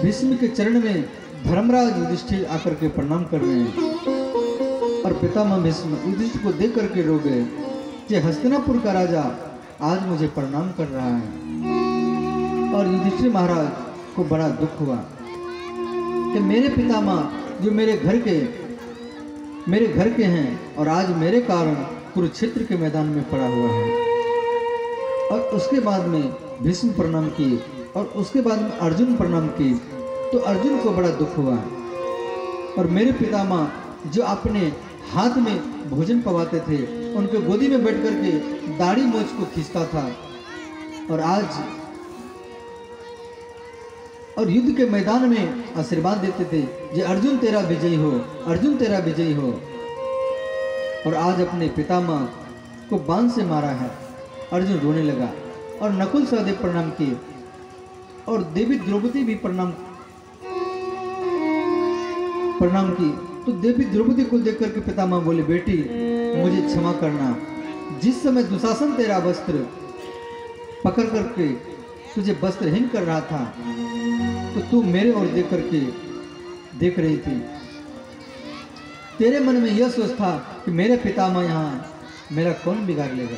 भीष्म के चरण में धर्मराज युधिष्ठिर आकर के प्रणाम कर रहे हैं और पितामह भीष्म युधिष्ठिर को देख करके रो गए कि हस्तिनापुर का राजा आज मुझे प्रणाम कर रहा है। और युधिष्ठिर महाराज को बड़ा दुख हुआ कि मेरे पितामह जो मेरे घर के हैं और आज मेरे कारण कुरुक्षेत्र के मैदान में पड़ा हुआ है। और उसके बाद में भीष्म प्रणाम किए और उसके बाद में अर्जुन प्रणाम किए तो अर्जुन को बड़ा दुख हुआ। और मेरे पितामह जो अपने हाथ में भोजन पवाते थे उनके गोदी में बैठ करके दाढ़ी मोछ को खींचता था और आज और युद्ध के मैदान में आशीर्वाद देते थे कि अर्जुन तेरा विजयी हो, अर्जुन तेरा विजयी हो। और आज अपने पितामह को बाण से मारा है। अर्जुन रोने लगा और नकुल सहदेव प्रणाम किए और देवी द्रौपदी भी प्रणाम की। तो देवी द्रौपदी को देख करके पितामह बोले, बेटी मुझे क्षमा करना, जिस समय दुशासन तेरा वस्त्र पकड़ करके तुझे वस्त्रहीन कर रहा था तो तू मेरे ओर देख रही थी। तेरे मन में यह सोच था कि मेरे पितामह यहाँ मेरा कौन बिगाड़ लेगा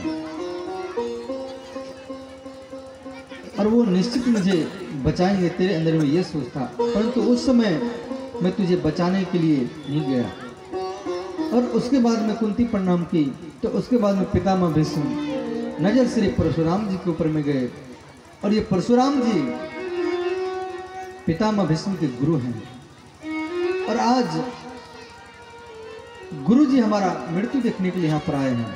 और वो निश्चित मुझे बचाएंगे, तेरे अंदर में यह सोच था। परंतु उस समय मैं तुझे बचाने के लिए नहीं गया। और उसके बाद में कुंती प्रणाम की तो उसके बाद में पितामह भीष्म नजर श्री परशुराम जी के ऊपर में गए और ये परशुराम जी पितामह भीष्म के गुरु हैं। और आज गुरु जी हमारा मृत्यु देखने के लिए यहाँ पर आए हैं।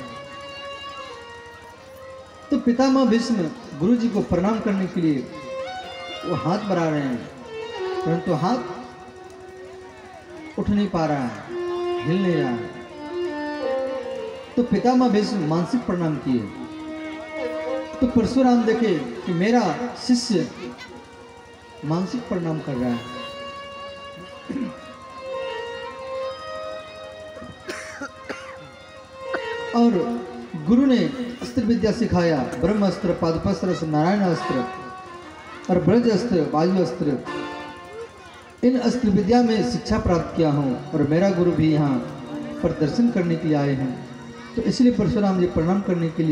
तो पितामह भीष्म गुरु जी को प्रणाम करने के लिए वो हाथ बढ़ा रहे हैं परंतु हाथ उठ नहीं पा रहा है, हिल नहीं रहा है। तो पितामह भीष्म मानसिक प्रणाम किए तो परशुराम देखे कि मेरा शिष्य मानसिक प्रणाम कर रहा है। और गुरु ने अस्त्र विद्या सिखाया, ब्रह्मास्त्र, पादपास्त्र, नारायण अस्त्र और ब्रज अस्त्र, वायु अस्त्र। इन अस्त्र विद्या में शिक्षा प्राप्त किया हूँ और मेरा गुरु भी यहाँ पर दर्शन करने के लिए आए हैं। तो इसलिए परशुराम जी को प्रणाम करने के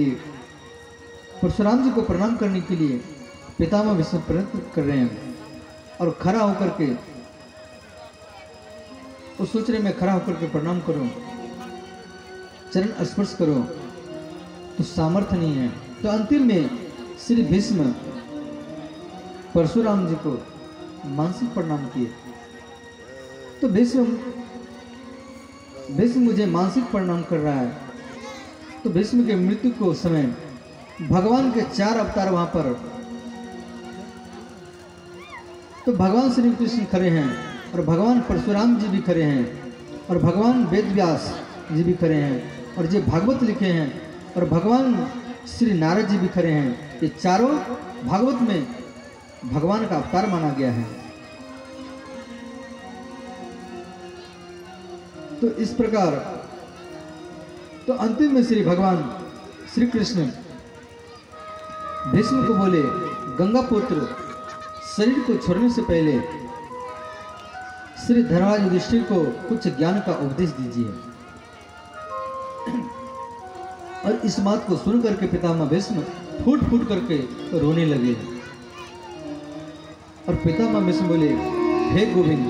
लिए पितामह भीष्म प्रयत्न कर रहे हैं। और खड़ा होकर के उस सोच रहे मैं खड़ा होकर के प्रणाम करूं, चरण स्पर्श करो तो सामर्थ्य नहीं है। तो अंतिम में श्री भीष्म परशुराम जी को मानसिक प्रणाम किए। तो भीष्म मुझे मानसिक प्रणाम कर रहा है। तो भीष्म के मृत्यु को समय भगवान के 4 अवतार वहां पर, तो भगवान श्री कृष्ण खड़े हैं और भगवान परशुराम जी भी खड़े हैं और भगवान वेदव्यास जी भी खड़े हैं और जो भागवत लिखे हैं और भगवान श्री नारद जी भी खड़े हैं। ये चारों भागवत में भगवान का अवतार माना गया है। तो इस प्रकार तो अंतिम में श्री भगवान श्री कृष्ण भीष्म को बोले, गंगा पुत्र शरीर को छोड़ने से पहले श्री धर्मराज युधिष्ठिर को कुछ ज्ञान का उपदेश दीजिए। और इस बात को सुन करके पितामह भीष्म फूट फूट करके रोने लगे। और पितामह भीष्म बोले, हे गोविंद,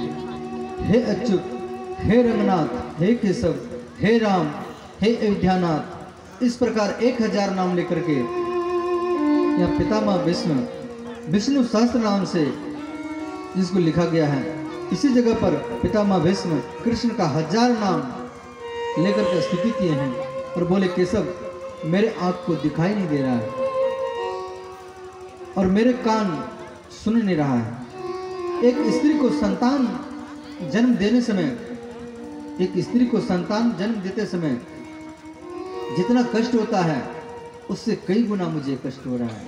हे अच्युत, हे रंगनाथ, हे केशव, हे राम, हे अयोध्यानाथ, इस प्रकार 1000 नाम लेकर के यहाँ पितामह भीष्म विष्णु सहस्त्र नाम से जिसको लिखा गया है, इसी जगह पर पितामह भीष्म कृष्ण का 1000 नाम लेकर के स्तुति किए हैं और बोले, केशव मेरे आँख को दिखाई नहीं दे रहा है और मेरे कान सुन नहीं रहा है। एक स्त्री को संतान जन्म देते समय जितना कष्ट होता है उससे कई गुना मुझे कष्ट हो रहा है।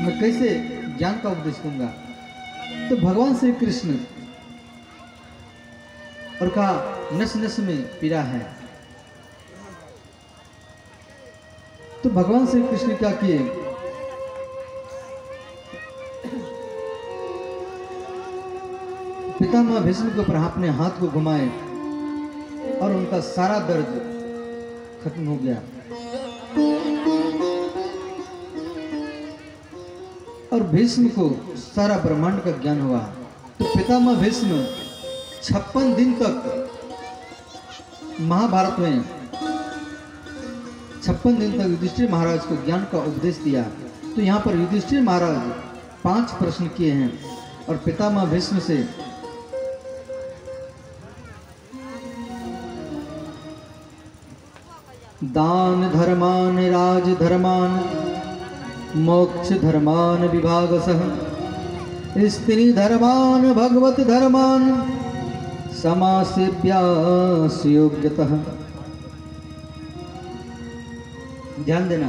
मैं कैसे ज्ञान का उपदेश दूंगा। तो भगवान श्री कृष्ण और कहा, नस नस में पीड़ा है। तो भगवान श्री कृष्ण क्या किए, पितामह भीष्म के ऊपर अपने हाथ को घुमाए और उनका सारा दर्द खत्म हो गया। और भीष्म को सारा ब्रह्मांड का ज्ञान हुआ। तो पितामह भीष्म 56 दिन तक महाभारत में 56 दिन तक युधिष्ठिर महाराज को ज्ञान का उपदेश दिया। तो यहाँ पर युधिष्ठिर महाराज 5 प्रश्न किए हैं और पितामह भीष्म से दान धर्मान राज धर्मान मोक्ष धर्मान विभागसः स्त्री धर्मान भगवत धर्मान समासेव्यास योग्यतः। ध्यान देना,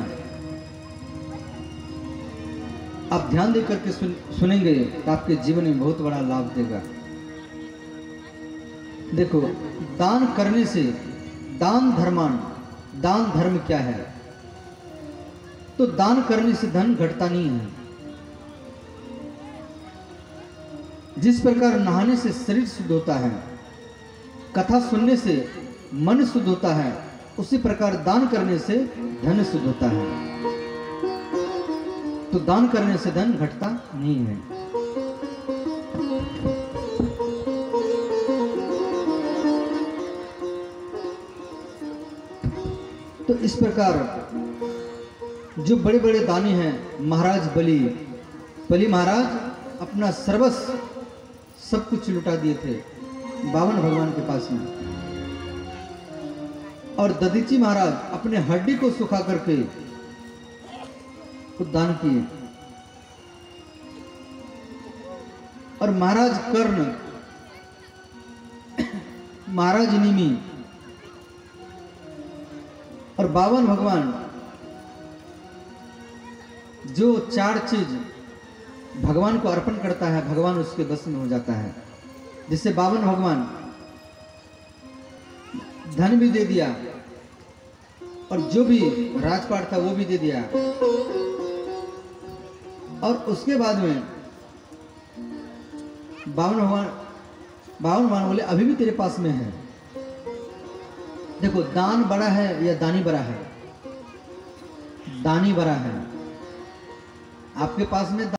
आप ध्यान दे करके सुनेंगे तो आपके जीवन में बहुत बड़ा लाभ देगा। देखो, दान करने से दान धर्मान, दान धर्म क्या है? तो दान करने से धन घटता नहीं है। जिस प्रकार नहाने से शरीर शुद्ध होता है, कथा सुनने से मन शुद्ध होता है, उसी प्रकार दान करने से धन शुद्ध होता है। तो दान करने से धन घटता नहीं है। तो इस प्रकार जो बड़े बड़े दानी हैं, महाराज बलि महाराज अपना सर्वस्व सब कुछ लुटा दिए थे बावन भगवान के पास में। और दधीची महाराज अपने हड्डी को सुखा करके खुद दान किए। और महाराज कर्ण, महाराज निमि और बावन भगवान, जो 4 चीज भगवान को अर्पण करता है, भगवान उसके बस में हो जाता है। जिससे बावन भगवान धन भी दे दिया और जो भी राजपाट था वो भी दे दिया। और उसके बाद में बावन भगवान बोले अभी भी तेरे पास में है। देखो, दान बड़ा है या दानी बड़ा है? दानी बड़ा है। आपके पास में